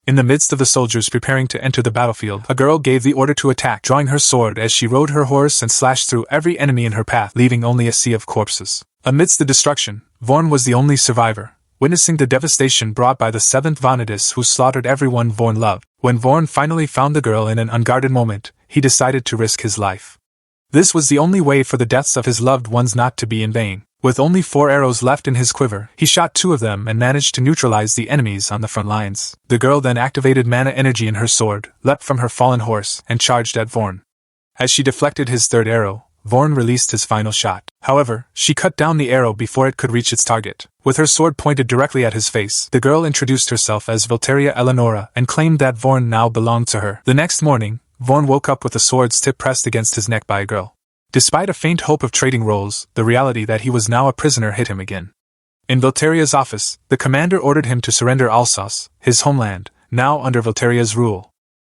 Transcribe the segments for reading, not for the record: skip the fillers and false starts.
In the midst of the soldiers preparing to enter the battlefield, a girl gave the order to attack, drawing her sword as she rode her horse and slashed through every enemy in her path, leaving only a sea of corpses. Amidst the destruction, Vorn was the only survivor, witnessing the devastation brought by the seventh Vanadis who slaughtered everyone Vorn loved. When Vorn finally found the girl in an unguarded moment, he decided to risk his life. This was the only way for the deaths of his loved ones not to be in vain. With only 4 arrows left in his quiver, he shot 2 of them and managed to neutralize the enemies on the front lines. The girl then activated mana energy in her sword, leapt from her fallen horse, and charged at Vorn. As she deflected his 3rd arrow, Vorn released his final shot. However, she cut down the arrow before it could reach its target. With her sword pointed directly at his face, the girl introduced herself as Valteria Eleonora and claimed that Vorn now belonged to her. The next morning, Vorn woke up with a sword's tip pressed against his neck by a girl. Despite a faint hope of trading roles, the reality that he was now a prisoner hit him again. In Valteria's office, the commander ordered him to surrender Alsace, his homeland, now under Valteria's rule.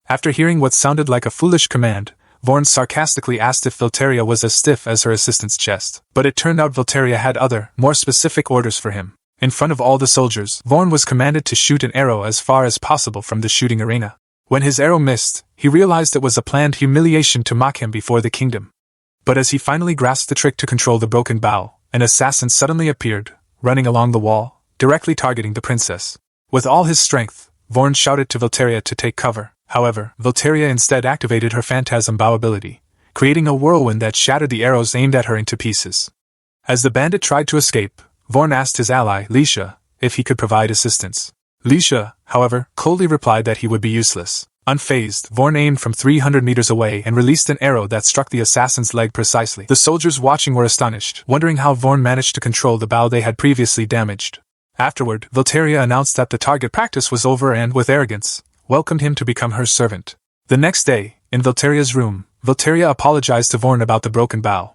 After hearing what sounded like a foolish command, Vorn sarcastically asked if Valteria was as stiff as her assistant's chest. But it turned out Valteria had other, more specific orders for him. In front of all the soldiers, Vorn was commanded to shoot an arrow as far as possible from the shooting arena. When his arrow missed, he realized it was a planned humiliation to mock him before the kingdom. But as he finally grasped the trick to control the broken bow, an assassin suddenly appeared, running along the wall, directly targeting the princess. With all his strength, Vorn shouted to Valteria to take cover. However, Valteria instead activated her phantasm bow ability, creating a whirlwind that shattered the arrows aimed at her into pieces. As the bandit tried to escape, Vorn asked his ally, Lisha, if he could provide assistance. Lisha, however, coldly replied that he would be useless. Unfazed, Vorn aimed from 300 meters away and released an arrow that struck the assassin's leg precisely. The soldiers watching were astonished, wondering how Vorn managed to control the bow they had previously damaged. Afterward, Valteria announced that the target practice was over and, with arrogance, welcomed him to become her servant. The next day, in Valteria's room, Valteria apologized to Vorn about the broken bow.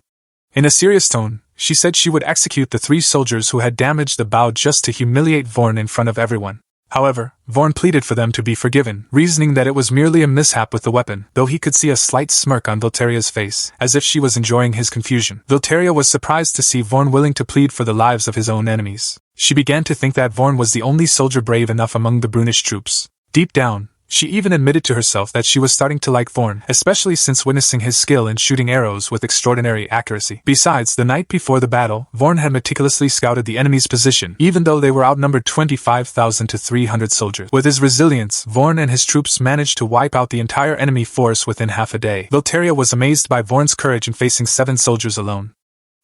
In a serious tone, she said she would execute the 3 soldiers who had damaged the bow just to humiliate Vorn in front of everyone. However, Vorn pleaded for them to be forgiven, reasoning that it was merely a mishap with the weapon, though he could see a slight smirk on Valteria's face, as if she was enjoying his confusion. Valteria was surprised to see Vorn willing to plead for the lives of his own enemies. She began to think that Vorn was the only soldier brave enough among the brunish troops. Deep down, she even admitted to herself that she was starting to like Vorn, especially since witnessing his skill in shooting arrows with extraordinary accuracy. Besides, the night before the battle, Vorn had meticulously scouted the enemy's position, even though they were outnumbered 25,000 to 300 soldiers. With his resilience, Vorn and his troops managed to wipe out the entire enemy force within half a day. Valteria was amazed by Vorn's courage in facing 7 soldiers alone.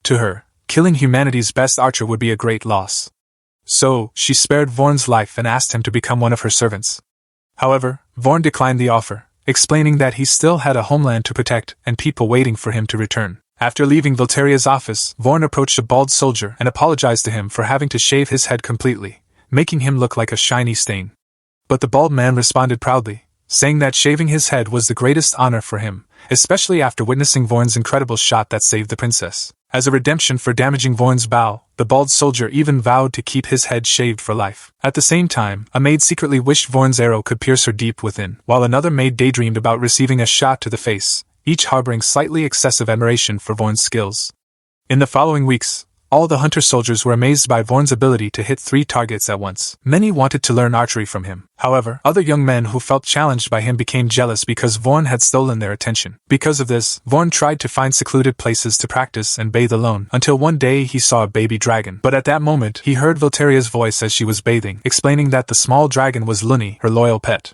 To her, killing humanity's best archer would be a great loss. So, she spared Vorn's life and asked him to become one of her servants. However, Vorn declined the offer, explaining that he still had a homeland to protect and people waiting for him to return. After leaving Valteria's office, Vorn approached a bald soldier and apologized to him for having to shave his head completely, making him look like a shiny stain. But the bald man responded proudly, saying that shaving his head was the greatest honor for him, especially after witnessing Vorn's incredible shot that saved the princess. As a redemption for damaging Vorn's bow, the bald soldier even vowed to keep his head shaved for life. At the same time, a maid secretly wished Vorn's arrow could pierce her deep within, while another maid daydreamed about receiving a shot to the face, each harboring slightly excessive admiration for Vorn's skills. In the following weeks, all the hunter soldiers were amazed by Vorn's ability to hit 3 targets at once. Many wanted to learn archery from him. However, other young men who felt challenged by him became jealous because Vorn had stolen their attention. Because of this, Vorn tried to find secluded places to practice and bathe alone, until one day he saw a baby dragon. But at that moment, he heard Valteria's voice as she was bathing, explaining that the small dragon was Luni, her loyal pet.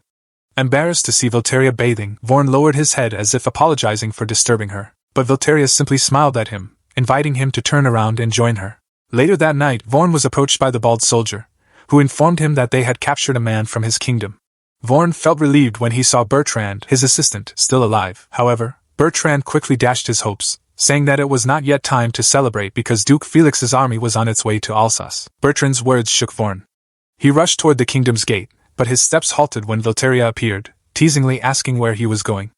Embarrassed to see Valteria bathing, Vorn lowered his head as if apologizing for disturbing her. But Valteria simply smiled at him, inviting him to turn around and join her. Later that night, Vorn was approached by the bald soldier, who informed him that they had captured a man from his kingdom. Vorn felt relieved when he saw Bertrand, his assistant, still alive. However, Bertrand quickly dashed his hopes, saying that it was not yet time to celebrate because Duke Felix's army was on its way to Alsace. Bertrand's words shook Vorn. He rushed toward the kingdom's gate, but his steps halted when Valteria appeared, teasingly asking where he was going.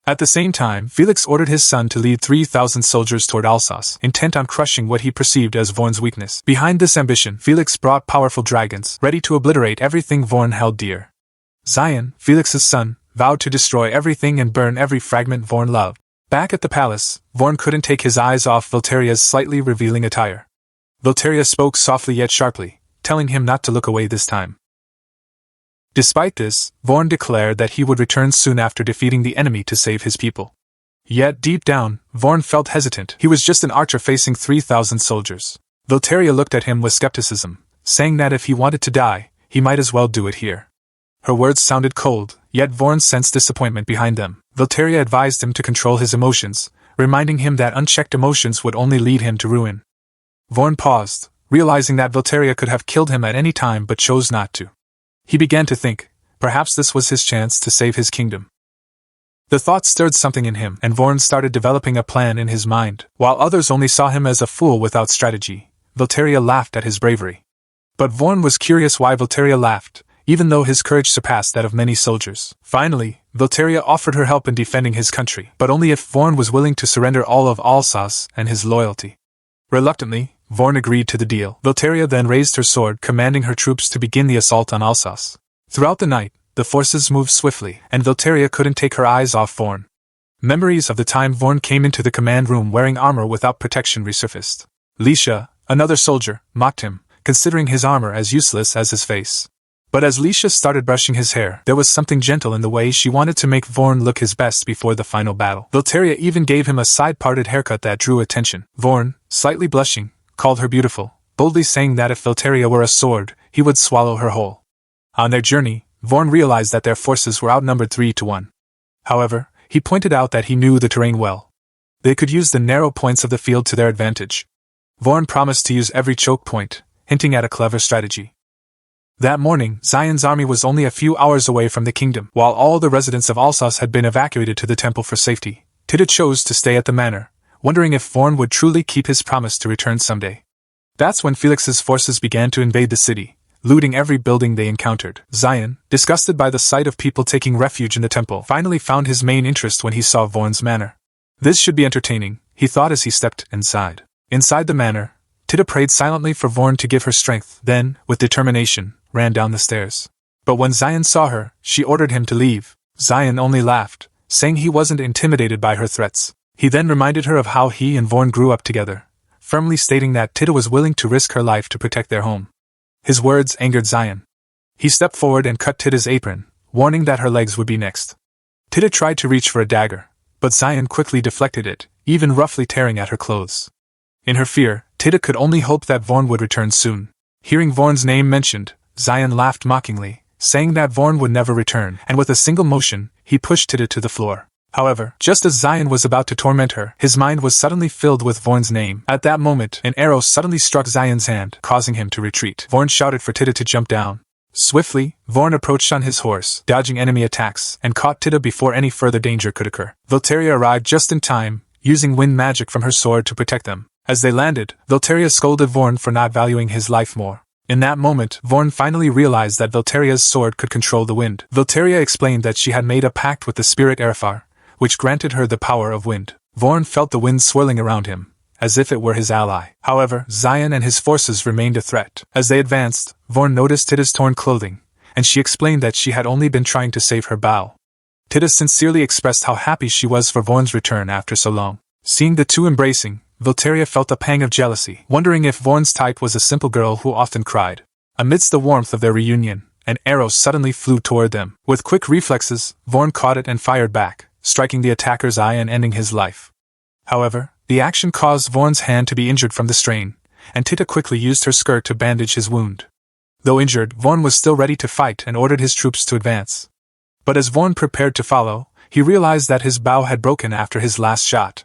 At the same time, Felix ordered his son to lead 3,000 soldiers toward Alsace, intent on crushing what he perceived as Vorn's weakness. Behind this ambition, Felix brought powerful dragons, ready to obliterate everything Vorn held dear. Zion, Felix's son, vowed to destroy everything and burn every fragment Vorn loved. Back at the palace, Vorn couldn't take his eyes off Valteria's slightly revealing attire. Valteria spoke softly yet sharply, telling him not to look away this time. Despite this, Vorn declared that he would return soon after defeating the enemy to save his people. Yet deep down, Vorn felt hesitant. He was just an archer facing 3,000 soldiers. Voltaria looked at him with skepticism, saying that if he wanted to die, he might as well do it here. Her words sounded cold, yet Vorn sensed disappointment behind them. Voltaria advised him to control his emotions, reminding him that unchecked emotions would only lead him to ruin. Vorn paused, realizing that Voltaria could have killed him at any time but chose not to. He began to think, perhaps this was his chance to save his kingdom. The thought stirred something in him, and Vorn started developing a plan in his mind. While others only saw him as a fool without strategy, Voltaria laughed at his bravery. But Vorn was curious why Voltaria laughed, even though his courage surpassed that of many soldiers. Finally, Voltaria offered her help in defending his country, but only if Vorn was willing to surrender all of Alsace and his loyalty. Reluctantly, Vorn agreed to the deal. Voltaria then raised her sword, commanding her troops to begin the assault on Alsace. Throughout the night, the forces moved swiftly, and Voltaria couldn't take her eyes off Vorn. Memories of the time Vorn came into the command room wearing armor without protection resurfaced. Lisha, another soldier, mocked him, considering his armor as useless as his face. But as Lisha started brushing his hair, there was something gentle in the way she wanted to make Vorn look his best before the final battle. Voltaria even gave him a side-parted haircut that drew attention. Vorn, slightly blushing, called her beautiful, boldly saying that if Voltaria were a sword, he would swallow her whole. On their journey, Vorn realized that their forces were outnumbered 3-1. However, he pointed out that he knew the terrain well. They could use the narrow points of the field to their advantage. Vorn promised to use every choke point, hinting at a clever strategy. That morning, Zion's army was only a few hours away from the kingdom. While all the residents of Alsace had been evacuated to the temple for safety, Tita chose to stay at the manor, wondering if Vorn would truly keep his promise to return someday. That's when Felix's forces began to invade the city, looting every building they encountered. Zion, disgusted by the sight of people taking refuge in the temple, finally found his main interest when he saw Vorn's manor. This should be entertaining, he thought as he stepped inside. Inside the manor, Tita prayed silently for Vorn to give her strength, then, with determination, ran down the stairs. But when Zion saw her, she ordered him to leave. Zion only laughed, saying he wasn't intimidated by her threats. He then reminded her of how he and Vorn grew up together, firmly stating that Tita was willing to risk her life to protect their home. His words angered Zion. He stepped forward and cut Tita's apron, warning that her legs would be next. Tita tried to reach for a dagger, but Zion quickly deflected it, even roughly tearing at her clothes. In her fear, Tita could only hope that Vorn would return soon. Hearing Vorn's name mentioned, Zion laughed mockingly, saying that Vorn would never return, and with a single motion, he pushed Tita to the floor. However, just as Zion was about to torment her, his mind was suddenly filled with Vorn's name. At that moment, an arrow suddenly struck Zion's hand, causing him to retreat. Vorn shouted for Tita to jump down. Swiftly, Vorn approached on his horse, dodging enemy attacks, and caught Tita before any further danger could occur. Voltaria arrived just in time, using wind magic from her sword to protect them. As they landed, Voltaria scolded Vorn for not valuing his life more. In that moment, Vorn finally realized that Voltaria's sword could control the wind. Voltaria explained that she had made a pact with the spirit Erifar, which granted her the power of wind. Vorn felt the wind swirling around him, as if it were his ally. However, Zion and his forces remained a threat. As they advanced, Vorn noticed Tita's torn clothing, and she explained that she had only been trying to save her bow. Tita sincerely expressed how happy she was for Vorn's return after so long. Seeing the two embracing, Voltaria felt a pang of jealousy, wondering if Vorn's type was a simple girl who often cried. Amidst the warmth of their reunion, an arrow suddenly flew toward them. With quick reflexes, Vorn caught it and fired back, striking the attacker's eye and ending his life. However, the action caused Vorn's hand to be injured from the strain, and Tita quickly used her skirt to bandage his wound. Though injured, Vorn was still ready to fight and ordered his troops to advance. But as Vorn prepared to follow, he realized that his bow had broken after his last shot.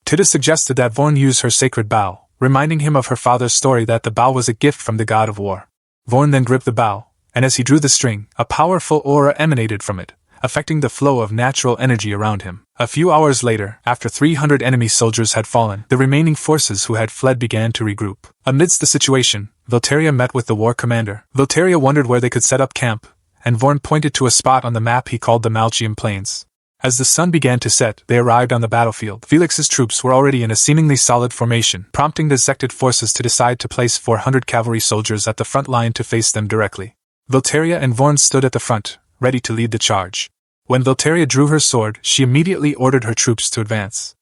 Tita suggested that Vorn use her sacred bow, reminding him of her father's story that the bow was a gift from the god of war. Vorn then gripped the bow, and as he drew the string, a powerful aura emanated from it, affecting the flow of natural energy around him. A few hours later, after 300 enemy soldiers had fallen, the remaining forces who had fled began to regroup. Amidst the situation, Voltaria met with the war commander. Voltaria wondered where they could set up camp, and Vorn pointed to a spot on the map he called the Malchium Plains. As the sun began to set, they arrived on the battlefield. Felix's troops were already in a seemingly solid formation, prompting the Zected forces to decide to place 400 cavalry soldiers at the front line to face them directly. Voltaria and Vorn stood at the front, ready to lead the charge. When Voltaria drew her sword, she immediately ordered her troops to advance.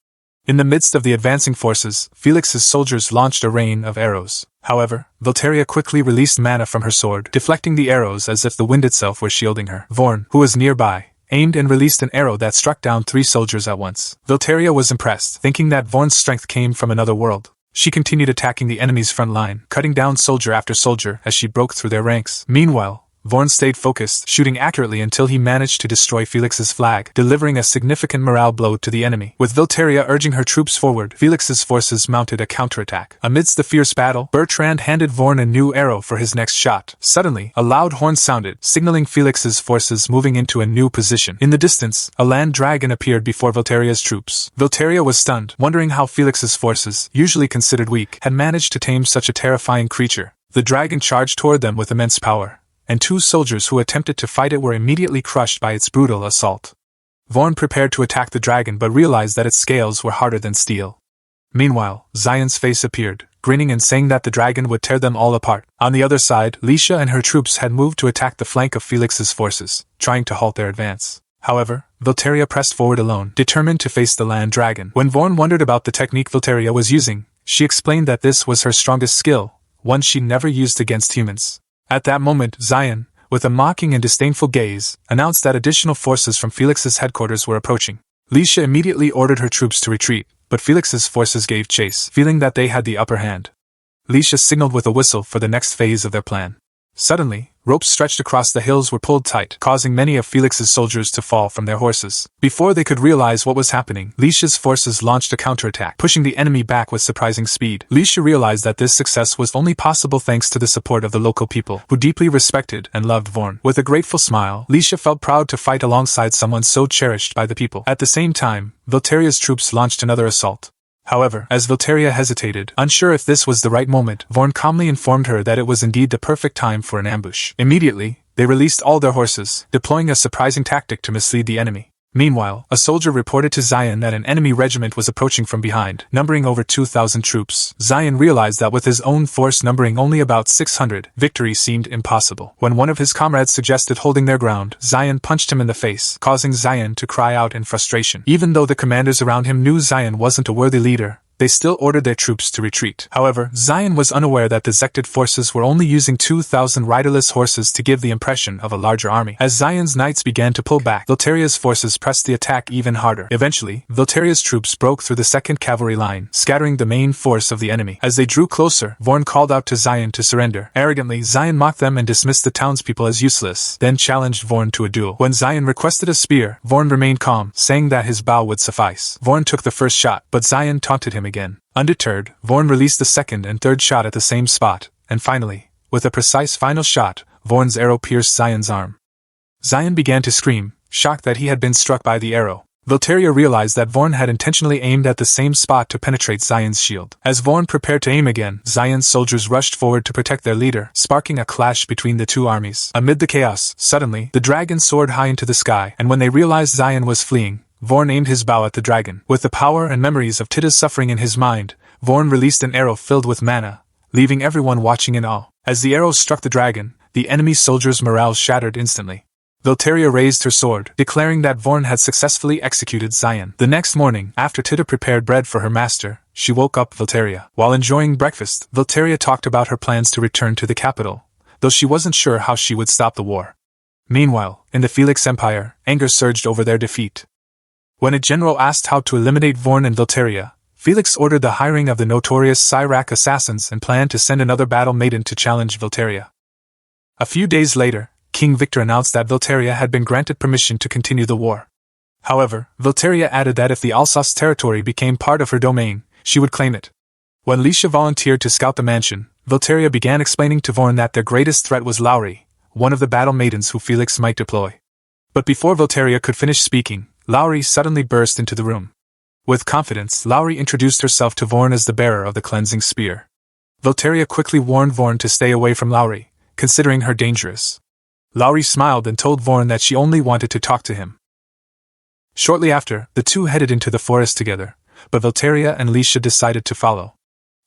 In the midst of the advancing forces, Felix's soldiers launched a rain of arrows. However, Voltaria quickly released mana from her sword, deflecting the arrows as if the wind itself were shielding her. Vorn, who was nearby, aimed and released an arrow that struck down 3 soldiers at once. Voltaria was impressed, thinking that Vorn's strength came from another world. She continued attacking the enemy's front line, cutting down soldier after soldier as she broke through their ranks. Meanwhile, Vorn stayed focused, shooting accurately until he managed to destroy Felix's flag, delivering a significant morale blow to the enemy. With Voltaria urging her troops forward, Felix's forces mounted a counterattack. Amidst the fierce battle, Bertrand handed Vorn a new arrow for his next shot. Suddenly, a loud horn sounded, signaling Felix's forces moving into a new position. In the distance, a land dragon appeared before Voltaria's troops. Voltaria was stunned, wondering how Felix's forces, usually considered weak, had managed to tame such a terrifying creature. The dragon charged toward them with immense power, and 2 soldiers who attempted to fight it were immediately crushed by its brutal assault. Vorn prepared to attack the dragon but realized that its scales were harder than steel. Meanwhile, Zion's face appeared, grinning and saying that the dragon would tear them all apart. On the other side, Lisha and her troops had moved to attack the flank of Felix's forces, trying to halt their advance. However, Voltaria pressed forward alone, determined to face the land dragon. When Vorn wondered about the technique Voltaria was using, she explained that this was her strongest skill, one she never used against humans. At that moment, Zion, with a mocking and disdainful gaze, announced that additional forces from Felix's headquarters were approaching. Lisha immediately ordered her troops to retreat, but Felix's forces gave chase, feeling that they had the upper hand. Lisha signaled with a whistle for the next phase of their plan. Suddenly, ropes stretched across the hills were pulled tight, causing many of Felix's soldiers to fall from their horses. Before they could realize what was happening, Lisha's forces launched a counterattack, pushing the enemy back with surprising speed. Lisha realized that this success was only possible thanks to the support of the local people, who deeply respected and loved Vorn. With a grateful smile, Lisha felt proud to fight alongside someone so cherished by the people. At the same time, Voltaria's troops launched another assault. However, as Voltaria hesitated, unsure if this was the right moment, Vorn calmly informed her that it was indeed the perfect time for an ambush. Immediately, they released all their horses, deploying a surprising tactic to mislead the enemy. Meanwhile, a soldier reported to Zion that an enemy regiment was approaching from behind, numbering over 2,000 troops. Zion realized that with his own force numbering only about 600, victory seemed impossible. When one of his comrades suggested holding their ground, Zion punched him in the face, causing Zion to cry out in frustration. Even though the commanders around him knew Zion wasn't a worthy leader, they still ordered their troops to retreat. However, Zion was unaware that the Zected forces were only using 2,000 riderless horses to give the impression of a larger army. As Zion's knights began to pull back, Voltaria's forces pressed the attack even harder. Eventually, Voltaria's troops broke through the second cavalry line, scattering the main force of the enemy. As they drew closer, Vorn called out to Zion to surrender. Arrogantly, Zion mocked them and dismissed the townspeople as useless, then challenged Vorn to a duel. When Zion requested a spear, Vorn remained calm, saying that his bow would suffice. Vorn took the first shot, but Zion taunted him again. Undeterred, Vorn released the second and third shot at the same spot, and finally, with a precise final shot, Vorn's arrow pierced Zion's arm. Zion began to scream, shocked that he had been struck by the arrow. Voltaria realized that Vorn had intentionally aimed at the same spot to penetrate Zion's shield. As Vorn prepared to aim again, Zion's soldiers rushed forward to protect their leader, sparking a clash between the two armies. Amid the chaos, suddenly, the dragon soared high into the sky, and when they realized Zion was fleeing, Vorn aimed his bow at the dragon. With the power and memories of Tida's suffering in his mind, Vorn released an arrow filled with mana, leaving everyone watching in awe. As the arrow struck the dragon, the enemy soldiers' morale shattered instantly. Voltaria raised her sword, declaring that Vorn had successfully executed Zion. The next morning, after Tida prepared bread for her master, she woke up Voltaria. While enjoying breakfast, Voltaria talked about her plans to return to the capital, though she wasn't sure how she would stop the war. Meanwhile, in the Felix Empire, anger surged over their defeat. When a general asked how to eliminate Vorn and Voltaria, Felix ordered the hiring of the notorious Cyrac assassins and planned to send another battle maiden to challenge Voltaria. A few days later, King Victor announced that Voltaria had been granted permission to continue the war. However, Voltaria added that if the Alsace territory became part of her domain, she would claim it. When Lisha volunteered to scout the mansion, Voltaria began explaining to Vorn that their greatest threat was Lowry, one of the battle maidens who Felix might deploy. But before Voltaria could finish speaking, Lowry suddenly burst into the room. With confidence, Lowry introduced herself to Vorn as the bearer of the cleansing spear. Voltaria quickly warned Vorn to stay away from Lowry, considering her dangerous. Lowry smiled and told Vorn that she only wanted to talk to him. Shortly after, the two headed into the forest together, but Voltaria and Lisha decided to follow.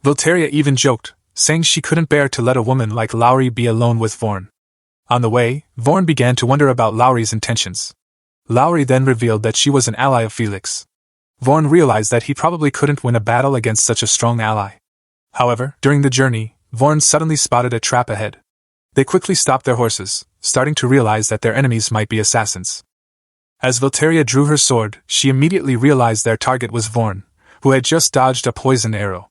Voltaria even joked, saying she couldn't bear to let a woman like Lowry be alone with Vorn. On the way, Vorn began to wonder about Lowry's intentions. Lowry then revealed that she was an ally of Felix. Vorn realized that he probably couldn't win a battle against such a strong ally. However, during the journey, Vorn suddenly spotted a trap ahead. They quickly stopped their horses, starting to realize that their enemies might be assassins. As Volteria drew her sword, she immediately realized their target was Vorn, who had just dodged a poison arrow.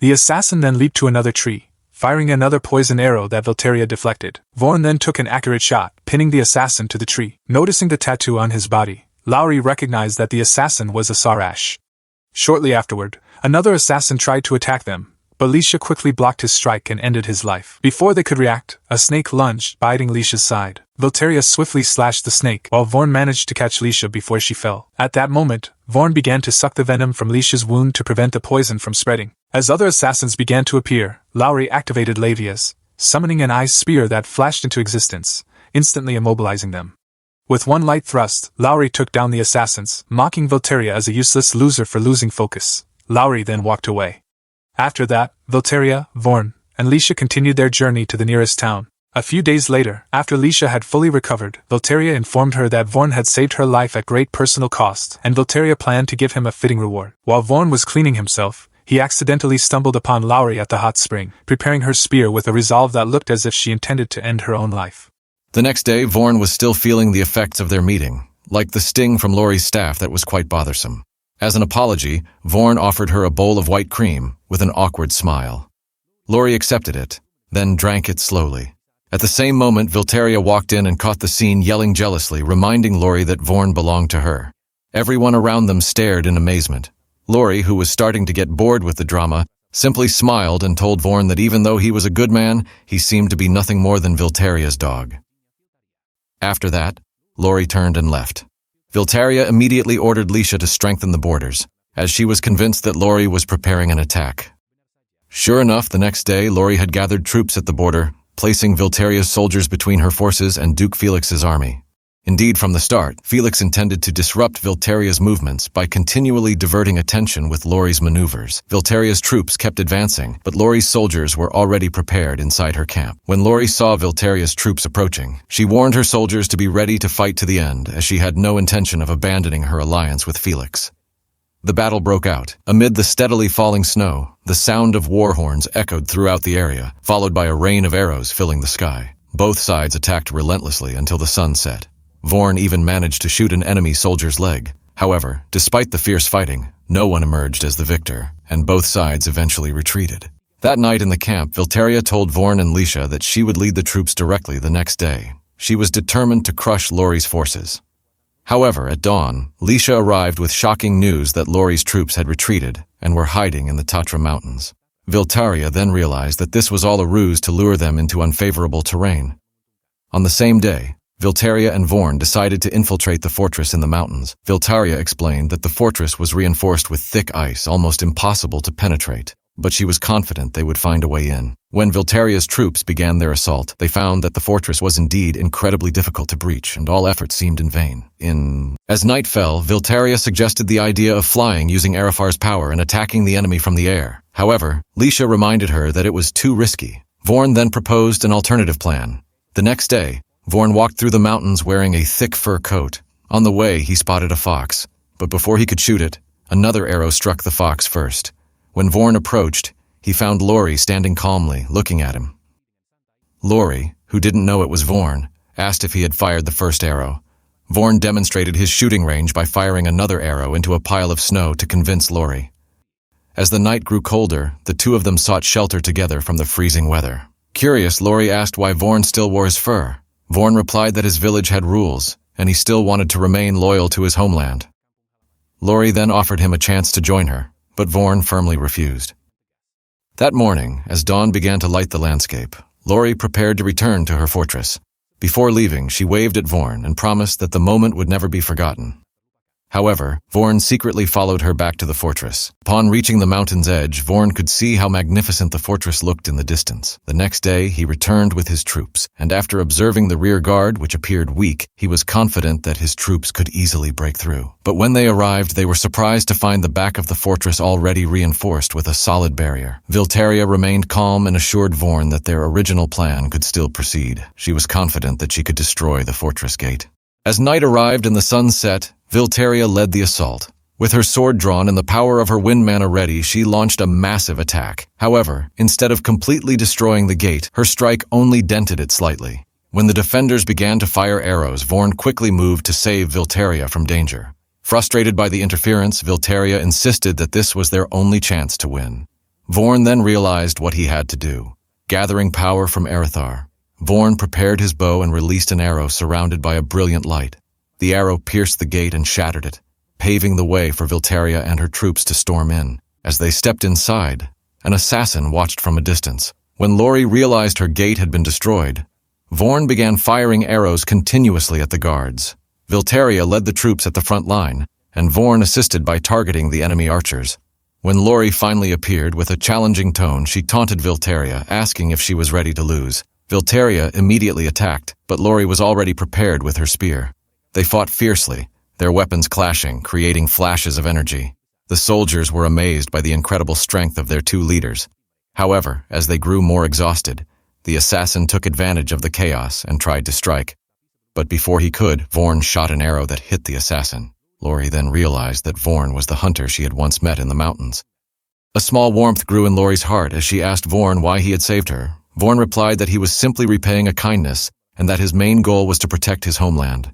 The assassin then leaped to another tree, firing another poison arrow that Volteria deflected. Vorn then took an accurate shot, pinning the assassin to the tree. Noticing the tattoo on his body, Lowry recognized that the assassin was a Sarash. Shortly afterward, another assassin tried to attack them, but Lisha quickly blocked his strike and ended his life. Before they could react, a snake lunged, biting Lisha's side. Volteria swiftly slashed the snake, while Vorn managed to catch Lisha before she fell. At that moment, Vorn began to suck the venom from Lisha's wound to prevent the poison from spreading. As other assassins began to appear, Lowry activated Lavias, summoning an ice spear that flashed into existence, instantly immobilizing them. With one light thrust, Lowry took down the assassins, mocking Volteria as a useless loser for losing focus. Lowry then walked away. After that, Volteria, Vorn, and Lisha continued their journey to the nearest town. A few days later, after Lisha had fully recovered, Volteria informed her that Vorn had saved her life at great personal cost, and Volteria planned to give him a fitting reward. While Vorn was cleaning himself, he accidentally stumbled upon Lowry at the hot spring, preparing her spear with a resolve that looked as if she intended to end her own life. The next day, Vorn was still feeling the effects of their meeting, like the sting from Lori's staff that was quite bothersome. As an apology, Vorn offered her a bowl of white cream, with an awkward smile. Lori accepted it, then drank it slowly. At the same moment, Volteria walked in and caught the scene, yelling jealously, reminding Lori that Vorn belonged to her. Everyone around them stared in amazement. Lori, who was starting to get bored with the drama, simply smiled and told Vorn that even though he was a good man, he seemed to be nothing more than Volteria's dog. After that, Lori turned and left. Volteria immediately ordered Lisha to strengthen the borders, as she was convinced that Lori was preparing an attack. Sure enough, the next day, Lori had gathered troops at the border, placing Volteria's soldiers between her forces and Duke Felix's army. Indeed, from the start, Felix intended to disrupt Volteria's movements by continually diverting attention with Lori's maneuvers. Volteria's troops kept advancing, but Lori's soldiers were already prepared inside her camp. When Lori saw Volteria's troops approaching, she warned her soldiers to be ready to fight to the end, as she had no intention of abandoning her alliance with Felix. The battle broke out. Amid the steadily falling snow, the sound of war horns echoed throughout the area, followed by a rain of arrows filling the sky. Both sides attacked relentlessly until the sun set. Vorn even managed to shoot an enemy soldier's leg. However, despite the fierce fighting, no one emerged as the victor, and both sides eventually retreated. That night in the camp, Volteria told Vorn and Lisha that she would lead the troops directly the next day. She was determined to crush Lori's forces. However, at dawn, Lisha arrived with shocking news that Lori's troops had retreated and were hiding in the Tatra Mountains. Volteria then realized that this was all a ruse to lure them into unfavorable terrain. On the same day, Volteria and Vorn decided to infiltrate the fortress in the mountains. Volteria explained that the fortress was reinforced with thick ice, almost impossible to penetrate, but she was confident they would find a way in. When Volteria's troops began their assault, they found that the fortress was indeed incredibly difficult to breach, and all efforts seemed in vain. As night fell, Volteria suggested the idea of flying using Arafar's power and attacking the enemy from the air. However, Lisha reminded her that it was too risky. Vorn then proposed an alternative plan. The next day, Vorn walked through the mountains wearing a thick fur coat. On the way, he spotted a fox, but before he could shoot it, another arrow struck the fox first. When Vorn approached, he found Lori standing calmly, looking at him. Lori, who didn't know it was Vorn, asked if he had fired the first arrow. Vorn demonstrated his shooting range by firing another arrow into a pile of snow to convince Lori. As the night grew colder, the two of them sought shelter together from the freezing weather. Curious, Lori asked why Vorn still wore his fur. Vorn replied that his village had rules, and he still wanted to remain loyal to his homeland. Lori then offered him a chance to join her, but Vorn firmly refused. That morning, as dawn began to light the landscape, Lori prepared to return to her fortress. Before leaving, she waved at Vorn and promised that the moment would never be forgotten. However, Vorn secretly followed her back to the fortress. Upon reaching the mountain's edge, Vorn could see how magnificent the fortress looked in the distance. The next day, he returned with his troops, and after observing the rear guard, which appeared weak, he was confident that his troops could easily break through. But when they arrived, they were surprised to find the back of the fortress already reinforced with a solid barrier. Volteria remained calm and assured Vorn that their original plan could still proceed. She was confident that she could destroy the fortress gate. As night arrived and the sun set, Volteria led the assault. With her sword drawn and the power of her wind mana ready, she launched a massive attack. However, instead of completely destroying the gate, her strike only dented it slightly. When the defenders began to fire arrows, Vorn quickly moved to save Vilteria from danger. Frustrated by the interference, Vilteria insisted that this was their only chance to win. Vorn then realized what he had to do. Gathering power from Erithar, Vorn prepared his bow and released an arrow surrounded by a brilliant light. The arrow pierced the gate and shattered it, paving the way for Vilteria and her troops to storm in. As they stepped inside, an assassin watched from a distance. When Lori realized her gate had been destroyed, Vorn began firing arrows continuously at the guards. Vilteria led the troops at the front line, and Vorn assisted by targeting the enemy archers. When Lori finally appeared with a challenging tone, she taunted Vilteria, asking if she was ready to lose. Vilteria immediately attacked, but Lori was already prepared with her spear. They fought fiercely, their weapons clashing, creating flashes of energy. The soldiers were amazed by the incredible strength of their two leaders. However, as they grew more exhausted, the assassin took advantage of the chaos and tried to strike. But before he could, Vorn shot an arrow that hit the assassin. Lori then realized that Vorn was the hunter she had once met in the mountains. A small warmth grew in Lori's heart as she asked Vorn why he had saved her. Vorn replied that he was simply repaying a kindness and that his main goal was to protect his homeland.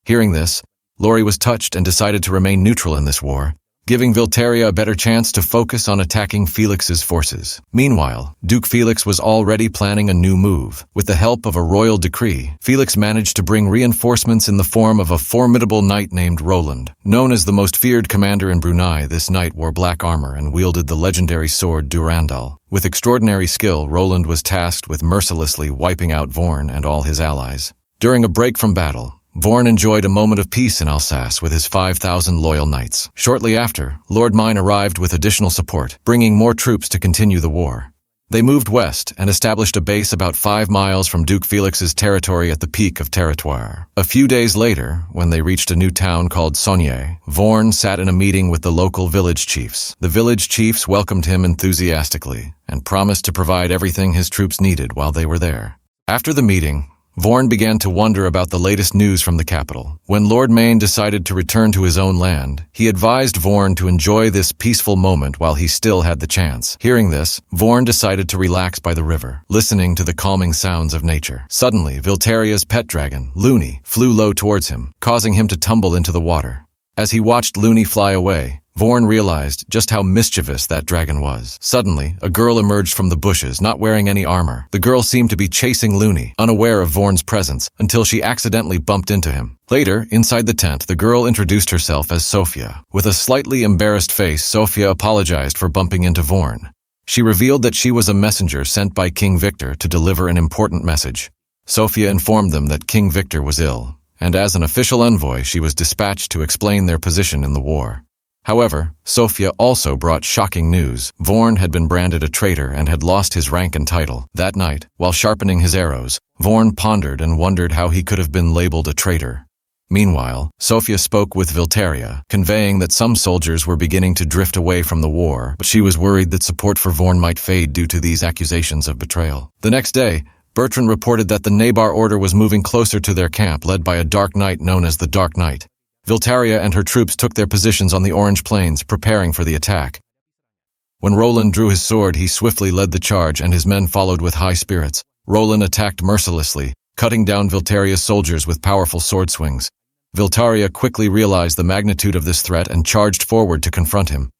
Hearing this, Lori was touched and decided to remain neutral in this war, giving Vilteria a better chance to focus on attacking Felix's forces. Meanwhile, Duke Felix was already planning a new move. With the help of a royal decree, Felix managed to bring reinforcements in the form of a formidable knight named Roland. Known as the most feared commander in Brunei, this knight wore black armor and wielded the legendary sword Durandal. With extraordinary skill, Roland was tasked with mercilessly wiping out Vorn and all his allies. During a break from battle, Vorn enjoyed a moment of peace in Alsace with his 5,000 loyal knights. Shortly after, Lord Mine arrived with additional support, bringing more troops to continue the war. They moved west and established a base about 5 miles from Duke Felix's territory at the peak of Territoire. A few days later, when they reached a new town called Saunier, Vorn sat in a meeting with the local village chiefs. The village chiefs welcomed him enthusiastically and promised to provide everything his troops needed while they were there. After the meeting, Vorn began to wonder about the latest news from the capital. When Lord Maine decided to return to his own land, he advised Vorn to enjoy this peaceful moment while he still had the chance. Hearing this, Vorn decided to relax by the river, listening to the calming sounds of nature. Suddenly, Vilteria's pet dragon, Looney, flew low towards him, causing him to tumble into the water. As he watched Looney fly away, Vorn realized just how mischievous that dragon was. Suddenly, a girl emerged from the bushes, not wearing any armor. The girl seemed to be chasing Looney, unaware of Vorn's presence, until she accidentally bumped into him. Later, inside the tent, the girl introduced herself as Sophia. With a slightly embarrassed face, Sophia apologized for bumping into Vorn. She revealed that she was a messenger sent by King Victor to deliver an important message. Sophia informed them that King Victor was ill, and as an official envoy, she was dispatched to explain their position in the war. However, Sophia also brought shocking news. Vorn had been branded a traitor and had lost his rank and title. That night, while sharpening his arrows, Vorn pondered and wondered how he could have been labeled a traitor. Meanwhile, Sophia spoke with Vilteria, conveying that some soldiers were beginning to drift away from the war, but she was worried that support for Vorn might fade due to these accusations of betrayal. The next day, Bertrand reported that the Nabar order was moving closer to their camp, led by a dark knight known as the Dark Knight. Vilteria and her troops took their positions on the Orange Plains, preparing for the attack. When Roland drew his sword, he swiftly led the charge, and his men followed with high spirits. Roland attacked mercilessly, cutting down Vilteria's soldiers with powerful sword swings. Vilteria quickly realized the magnitude of this threat and charged forward to confront him.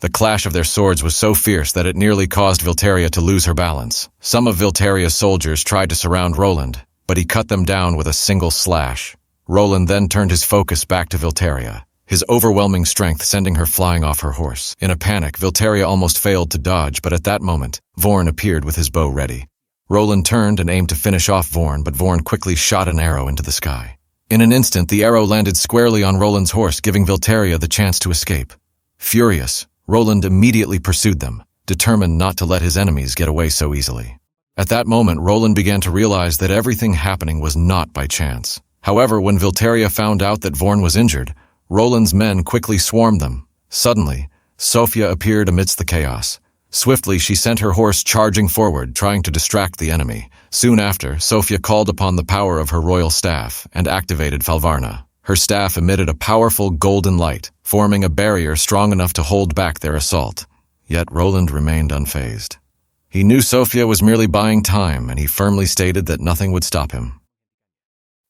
The clash of their swords was so fierce that it nearly caused Vilteria to lose her balance. Some of Vilteria's soldiers tried to surround Roland, but he cut them down with a single slash. Roland then turned his focus back to Vilteria, his overwhelming strength sending her flying off her horse. In a panic, Vilteria almost failed to dodge, but at that moment, Vorn appeared with his bow ready. Roland turned and aimed to finish off Vorn, but Vorn quickly shot an arrow into the sky. In an instant, the arrow landed squarely on Roland's horse, giving Vilteria the chance to escape. Furious, Roland immediately pursued them, determined not to let his enemies get away so easily. At that moment, Roland began to realize that everything happening was not by chance. However, when Vilteria found out that Vorn was injured, Roland's men quickly swarmed them. Suddenly, Sophia appeared amidst the chaos. Swiftly, she sent her horse charging forward, trying to distract the enemy. Soon after, Sophia called upon the power of her royal staff and activated Falvarna, Her staff emitted a powerful golden light, forming a barrier strong enough to hold back their assault. Yet Roland remained unfazed. He knew Sophia was merely buying time, and he firmly stated that nothing would stop him.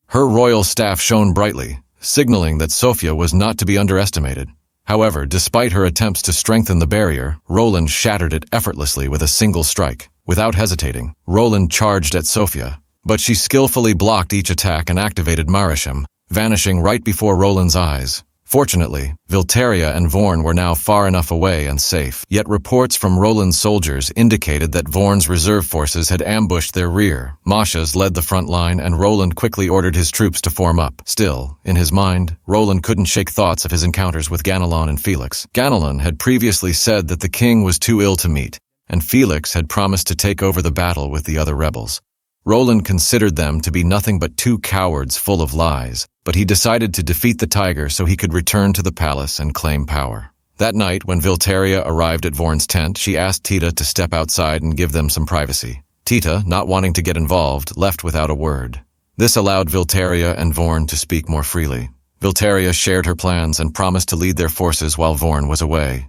Her royal staff shone brightly, signaling that Sophia was not to be underestimated. However, despite her attempts to strengthen the barrier, Roland shattered it effortlessly with a single strike. Without hesitating, Roland charged at Sophia, but she skillfully blocked each attack and activated Marisham, vanishing right before Roland's eyes. Fortunately, Vilteria and Vorn were now far enough away and safe, yet reports from Roland's soldiers indicated that Vorn's reserve forces had ambushed their rear. Masha's led the front line, and Roland quickly ordered his troops to form up. Still, in his mind, Roland couldn't shake thoughts of his encounters with Ganelon and Felix. Ganelon had previously said that the king was too ill to meet, and Felix had promised to take over the battle with the other rebels. Roland considered them to be nothing but two cowards full of lies, but he decided to defeat the tiger so he could return to the palace and claim power. That night, when Vilteria arrived at Vorn's tent, she asked Tita to step outside and give them some privacy. Tita, not wanting to get involved, left without a word. This allowed Vilteria and Vorn to speak more freely. Vilteria shared her plans and promised to lead their forces while Vorn was away.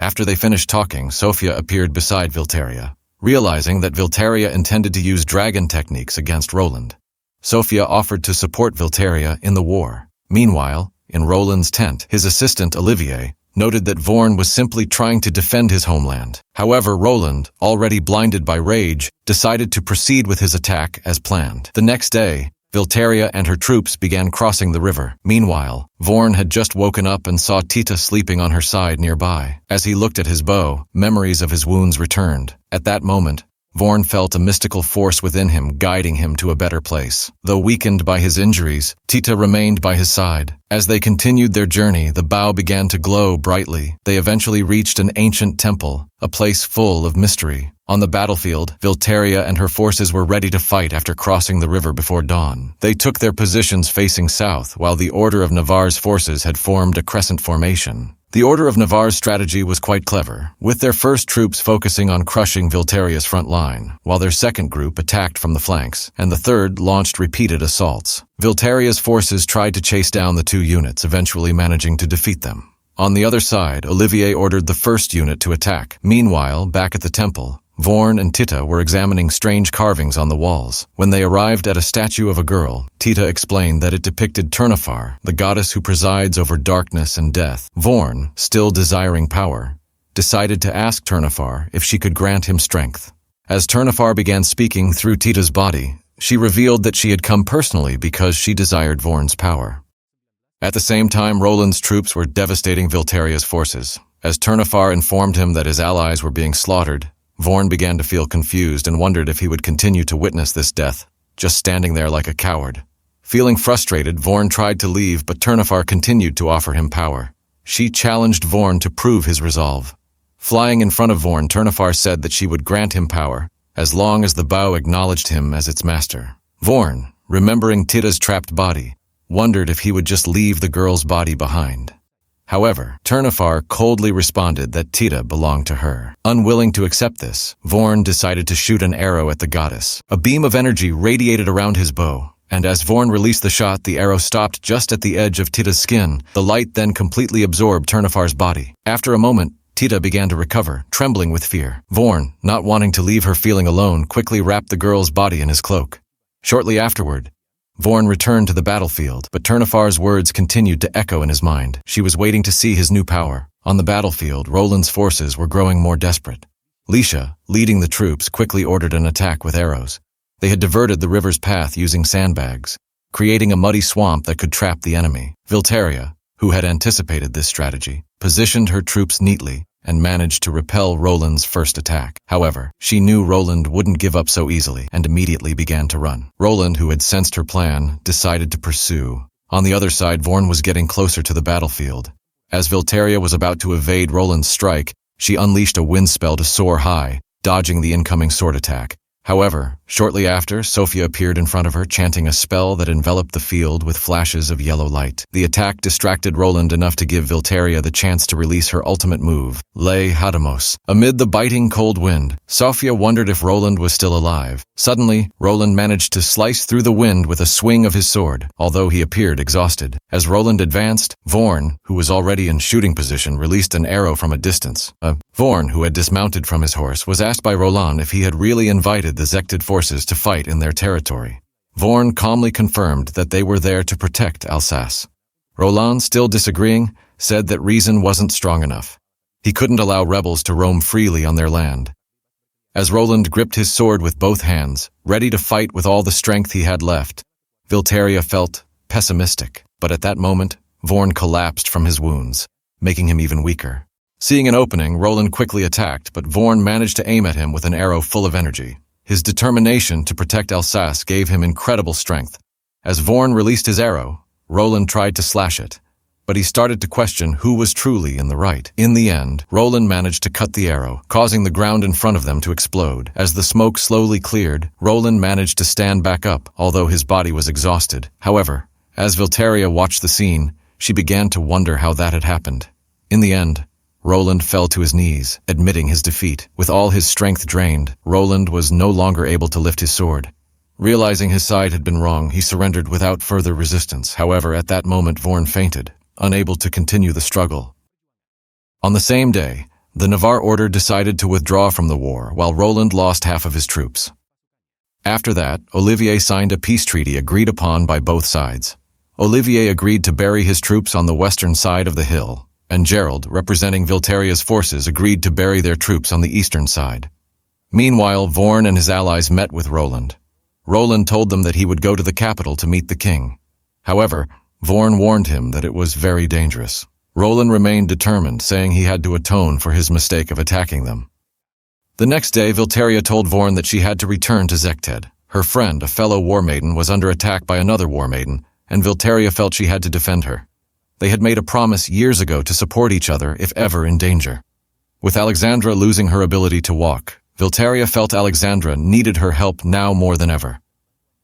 After they finished talking, Sophia appeared beside Vilteria, realizing that Vilteria intended to use dragon techniques against Roland. Sophia offered to support Vilteria in the war. Meanwhile, in Roland's tent, his assistant Olivier noted that Vorn was simply trying to defend his homeland. However, Roland, already blinded by rage, decided to proceed with his attack as planned. The next day, Vilteria and her troops began crossing the river. Meanwhile, Vorn had just woken up and saw Tita sleeping on her side nearby. As he looked at his bow, memories of his wounds returned. At that moment, Vorn felt a mystical force within him guiding him to a better place. Though weakened by his injuries, Tita remained by his side. As they continued their journey, the bow began to glow brightly. They eventually reached an ancient temple, a place full of mystery. On the battlefield, Vilteria and her forces were ready to fight after crossing the river before dawn. They took their positions facing south, while the Order of Navarre's forces had formed a crescent formation. The Order of Navarre's strategy was quite clever, with their first troops focusing on crushing Vilteria's front line, while their second group attacked from the flanks, and the third launched repeated assaults. Vilteria's forces tried to chase down the two units, eventually managing to defeat them. On the other side, Olivier ordered the first unit to attack. Meanwhile, back at the temple, Vorn and Tita were examining strange carvings on the walls. When they arrived at a statue of a girl, Tita explained that it depicted Turnafar, the goddess who presides over darkness and death. Vorn, still desiring power, decided to ask Turnafar if she could grant him strength. As Turnafar began speaking through Tita's body, she revealed that she had come personally because she desired Vorn's power. At the same time, Roland's troops were devastating Vilteria's forces. As Turnafar informed him that his allies were being slaughtered, Vorn began to feel confused and wondered if he would continue to witness this death, just standing there like a coward. Feeling frustrated, Vorn tried to leave, but Turnafar continued to offer him power. She challenged Vorn to prove his resolve. Flying in front of Vorn, Turnafar said that she would grant him power, as long as the bow acknowledged him as its master. Vorn, remembering Tita's trapped body, wondered if he would just leave the girl's body behind. However, Turnafar coldly responded that Tita belonged to her. Unwilling to accept this, Vorn decided to shoot an arrow at the goddess. A beam of energy radiated around his bow, and as Vorn released the shot, the arrow stopped just at the edge of Tita's skin. The light then completely absorbed Turnafar's body. After a moment, Tita began to recover, trembling with fear. Vorn, not wanting to leave her feeling alone, quickly wrapped the girl's body in his cloak. Shortly afterward, Vorn returned to the battlefield, but Turnafar's words continued to echo in his mind. She was waiting to see his new power. On the battlefield, Roland's forces were growing more desperate. Lisha, leading the troops, quickly ordered an attack with arrows. They had diverted the river's path using sandbags, creating a muddy swamp that could trap the enemy. Vilteria, who had anticipated this strategy, positioned her troops neatly and managed to repel Roland's first attack. However, she knew Roland wouldn't give up so easily and immediately began to run. Roland, who had sensed her plan, decided to pursue. On the other side, Vorn was getting closer to the battlefield. As Vilteria was about to evade Roland's strike, she unleashed a wind spell to soar high, dodging the incoming sword attack. However, shortly after, Sophia appeared in front of her, chanting a spell that enveloped the field with flashes of yellow light. The attack distracted Roland enough to give Vilteria the chance to release her ultimate move, Le Hadamos. Amid the biting cold wind, Sophia wondered if Roland was still alive. Suddenly, Roland managed to slice through the wind with a swing of his sword, although he appeared exhausted. As Roland advanced, Vorn, who was already in shooting position, released an arrow from a distance. Vorn, who had dismounted from his horse, was asked by Roland if he had really invited the Zected forces to fight in their territory. Vorn calmly confirmed that they were there to protect Alsace. Roland, still disagreeing, said that reason wasn't strong enough. He couldn't allow rebels to roam freely on their land. As Roland gripped his sword with both hands, ready to fight with all the strength he had left, Vilteria felt pessimistic. But at that moment, Vorn collapsed from his wounds, making him even weaker. Seeing an opening, Roland quickly attacked, but Vorn managed to aim at him with an arrow full of energy. His determination to protect Alsace gave him incredible strength. As Vorn released his arrow, Roland tried to slash it, but he started to question who was truly in the right. In the end, Roland managed to cut the arrow, causing the ground in front of them to explode. As the smoke slowly cleared, Roland managed to stand back up, although his body was exhausted. However, as Vilteria watched the scene, she began to wonder how that had happened. In the end, Roland fell to his knees, admitting his defeat. With all his strength drained, Roland was no longer able to lift his sword. Realizing his side had been wrong, he surrendered without further resistance. However, at that moment, Vorn fainted, unable to continue the struggle. On the same day, the Navarre order decided to withdraw from the war, while Roland lost half of his troops. After that, Olivier signed a peace treaty agreed upon by both sides. Olivier agreed to bury his troops on the western side of the hill, and Gerald, representing Vilteria's forces, agreed to bury their troops on the eastern side. Meanwhile, Vorn and his allies met with Roland. Roland told them that he would go to the capital to meet the king. However, Vorn warned him that it was very dangerous. Roland remained determined, saying he had to atone for his mistake of attacking them. The next day, Vilteria told Vorn that she had to return to Zekted. Her friend, a fellow war maiden, was under attack by another war maiden, and Vilteria felt she had to defend her. They had made a promise years ago to support each other if ever in danger. With Alexandra losing her ability to walk, Vilteria felt Alexandra needed her help now more than ever.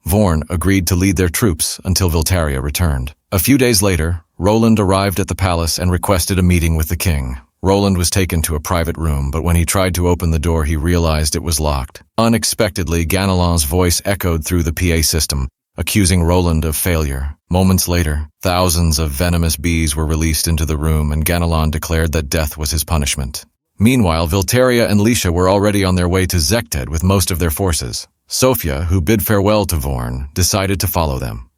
Vorn agreed to lead their troops until Vilteria returned. A few days later, Roland arrived at the palace and requested a meeting with the king. Roland was taken to a private room, but when he tried to open the door, he realized it was locked. Unexpectedly, Ganelon's voice echoed through the PA system, accusing Roland of failure. Moments later, thousands of venomous bees were released into the room, and Ganelon declared that death was his punishment. Meanwhile, Vilteria and Lisha were already on their way to Zekted with most of their forces. Sophia, who bid farewell to Vorn, decided to follow them.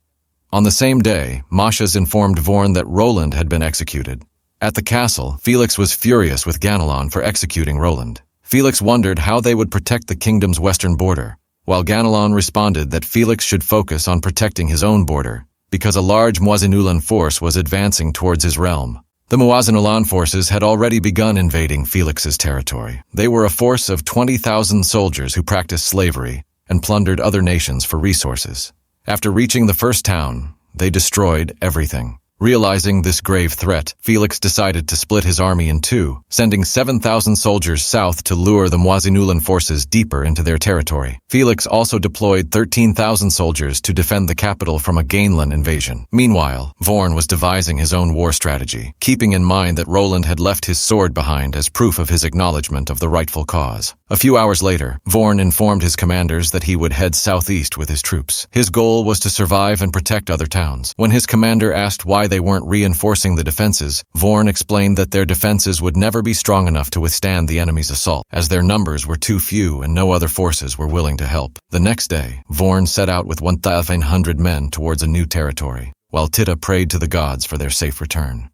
On the same day, Mashas informed Vorn that Roland had been executed. At the castle, Felix was furious with Ganelon for executing Roland. Felix wondered how they would protect the kingdom's western border, while Ganelon responded that Felix should focus on protecting his own border, because a large Moisinulan force was advancing towards his realm. The Moisinulan forces had already begun invading Felix's territory. They were a force of 20,000 soldiers who practiced slavery and plundered other nations for resources. After reaching the first town, they destroyed everything. Realizing this grave threat, Felix decided to split his army in two, sending 7,000 soldiers south to lure the Moisinulan forces deeper into their territory. Felix also deployed 13,000 soldiers to defend the capital from a Gainlan invasion. Meanwhile, Vorn was devising his own war strategy, keeping in mind that Roland had left his sword behind as proof of his acknowledgement of the rightful cause. A few hours later, Vorn informed his commanders that he would head southeast with his troops. His goal was to survive and protect other towns. When his commander asked why they weren't reinforcing the defenses, Vorn explained that their defenses would never be strong enough to withstand the enemy's assault, as their numbers were too few and no other forces were willing to help. The next day, Vorn set out with 1,100 men towards a new territory, while Titta prayed to the gods for their safe return.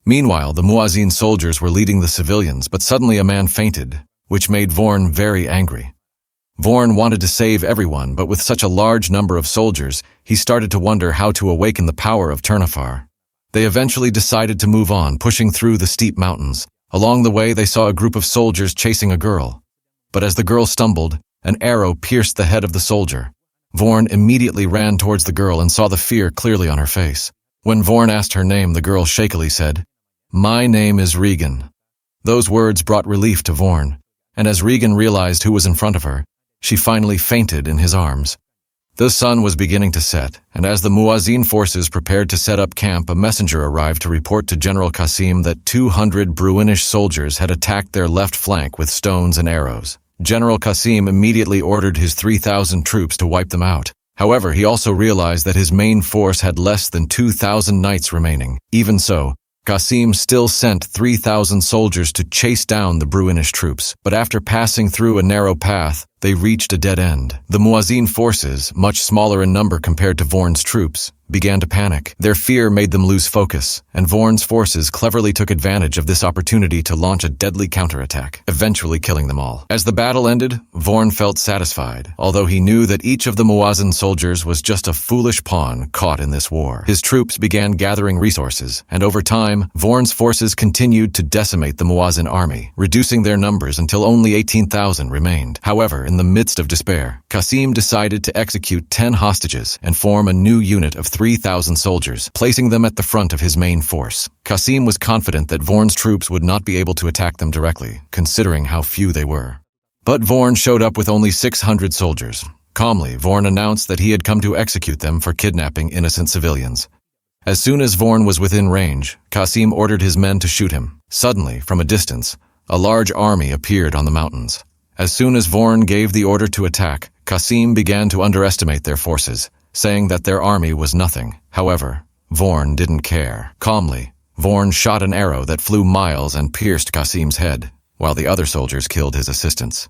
Meanwhile, the Muazzin soldiers were leading the civilians, but suddenly a man fainted, which made Vorn very angry. Vorn wanted to save everyone, but with such a large number of soldiers, he started to wonder how to awaken the power of Turnafar. They eventually decided to move on, pushing through the steep mountains. Along the way, they saw a group of soldiers chasing a girl. But as the girl stumbled, an arrow pierced the head of the soldier. Vorn immediately ran towards the girl and saw the fear clearly on her face. When Vorn asked her name, the girl shakily said, "My name is Regan." Those words brought relief to Vorn, and as Regan realized who was in front of her, she finally fainted in his arms. The sun was beginning to set, and as the Muazzin forces prepared to set up camp, a messenger arrived to report to General Qasim that 200 Bruinish soldiers had attacked their left flank with stones and arrows. General Qasim immediately ordered his 3,000 troops to wipe them out. However, he also realized that his main force had less than 2,000 knights remaining. Even so, Qasim still sent 3,000 soldiers to chase down the Bruinish troops, but after passing through a narrow path, they reached a dead end. The Muazzin forces, much smaller in number compared to Vorn's troops, began to panic. Their fear made them lose focus, and Vorn's forces cleverly took advantage of this opportunity to launch a deadly counterattack, eventually killing them all. As the battle ended, Vorn felt satisfied, although he knew that each of the Muazzin soldiers was just a foolish pawn caught in this war. His troops began gathering resources, and over time, Vorn's forces continued to decimate the Muazzin army, reducing their numbers until only 18,000 remained. However, in the midst of despair, Qasim decided to execute 10 hostages and form a new unit of 3,000 soldiers, placing them at the front of his main force. Qasim was confident that Vorn's troops would not be able to attack them directly, considering how few they were. But Vorn showed up with only 600 soldiers. Calmly, Vorn announced that he had come to execute them for kidnapping innocent civilians. As soon as Vorn was within range, Qasim ordered his men to shoot him. Suddenly, from a distance, a large army appeared on the mountains. As soon as Vorn gave the order to attack, Qasim began to underestimate their forces, saying that their army was nothing. However, Vorn didn't care. Calmly, Vorn shot an arrow that flew miles and pierced Qasim's head, while the other soldiers killed his assistants.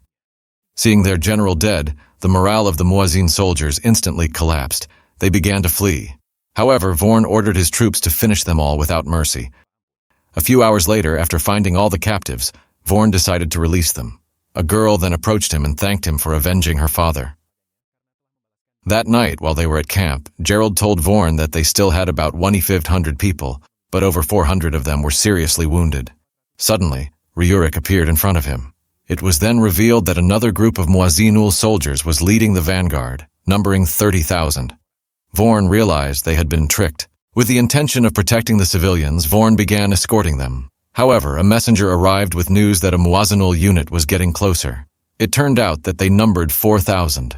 Seeing their general dead, the morale of the Muazzin soldiers instantly collapsed. They began to flee. However, Vorn ordered his troops to finish them all without mercy. A few hours later, after finding all the captives, Vorn decided to release them. A girl then approached him and thanked him for avenging her father. That night, while they were at camp, Gerald told Vorn that they still had about 1,500 people, but over 400 of them were seriously wounded. Suddenly, Ryurik appeared in front of him. It was then revealed that another group of Muazzinul soldiers was leading the vanguard, numbering 30,000. Vorn realized they had been tricked. With the intention of protecting the civilians, Vorn began escorting them. However, a messenger arrived with news that a Muazzinul unit was getting closer. It turned out that they numbered 4,000.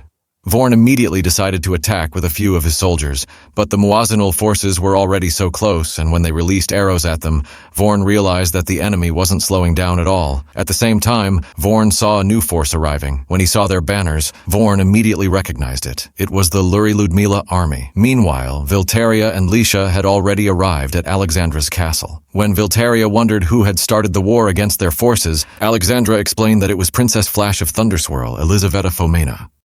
Vorn immediately decided to attack with a few of his soldiers, but the Muazzinul forces were already so close, and when they released arrows at them, Vorn realized that the enemy wasn't slowing down at all. At the same time, Vorn saw a new force arriving. When he saw their banners, Vorn immediately recognized it. It was the Luri Ludmila army. Meanwhile, Viltaria and Lisha had already arrived at Alexandra's castle. When Viltaria wondered who had started the war against their forces, Alexandra explained that it was Princess Flash of Thunderswirl, Elizaveta Fomena.